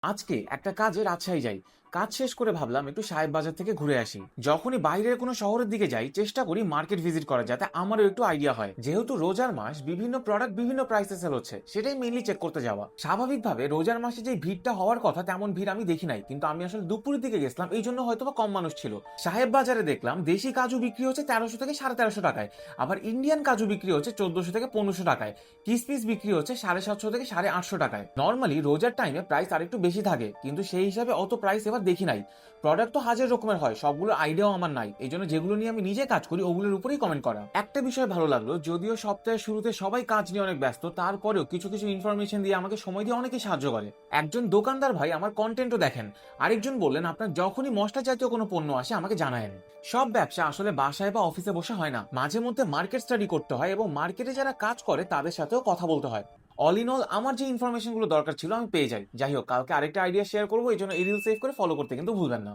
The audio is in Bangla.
আজকে একটা কাজে রাজশাহী যাই। কাজ শেষ করে ভাবলাম একটু সাহেব বাজার থেকে ঘুরে আসি। যখনই বাইরের কোনো শহরের দিকে যাই চেষ্টা করি মার্কেট ভিজিট করা, যাতে আমারও একটু আইডিয়া হয়। যেহেতু রোজার মাস, বিভিন্ন প্রোডাক্ট বিভিন্ন প্রাইসে সেল হচ্ছে, সেটাই মেইনলি চেক করতে যাওয়া। স্বাভাবিকভাবে রোজার মাসে যে ভিড়টা হওয়ার কথা তেমন ভিড় আমি দেখি নাই, কিন্তু আমি আসলে দুপুরের দিকে গেছিলাম, এই জন্য হয়তো বা কম মানুষ ছিল। সাহেব বাজারে দেখলাম দেশি কাজু বিক্রি হচ্ছে 1300 থেকে 1350 টাকায়, আবার ইন্ডিয়ান কাজু বিক্রি হচ্ছে 1400 থেকে 1500 টাকায়, কিসমিস বিক্রি হচ্ছে 750 থেকে 850 টাকায়। নর্মালি রোজার টাইমে প্রাইস আরেকটু বেশি থাকে, কিন্তু সেই হিসাবে অত প্রাইস এবার দেখি নাই। প্রোডাক্ট তো হাজার রকমের হয়, সবগুলো আইডিয়াও আমার নাই, এই জন্য যেগুলো নিয়ে আমি নিজে কাজ করি ওগুলোর উপরেই কমেন্ট করা। একটা বিষয় ভালো লাগলো, যদিও সপ্তাহের শুরুতে সবাই কাজ নিয়ে অনেক ব্যস্ত, তারপরেও কিছু কিছু ইনফরমেশন দিয়ে আমাকে সময় দিয়ে অনেকেই সাহায্য করে। একজন দোকানদার ভাই আমার কন্টেন্টও দেখেন, আরেকজন বললেন আপনার যখনই মশলা জাতীয় কোনো পণ্য আসে আমাকে জানায়েন। সব ব্যবসা আসলে বাসায় বা অফিসে বসে হয় না, মাঝে মধ্যে মার্কেট স্টাডি করতে হয় এবং মার্কেটে যারা কাজ করে তাদের সাথেও কথা বলতে হয়। অল ইন অল আমার যে ইনফরমেশন গুলো দরকার ছিল আমি পেয়ে যাই। যাই হোক, কালকে আরেকটা আইডিয়া শেয়ার করবো, এই জন্য এই রিল সেভ করে ফলো করতে কিন্তু ভুলবেন না।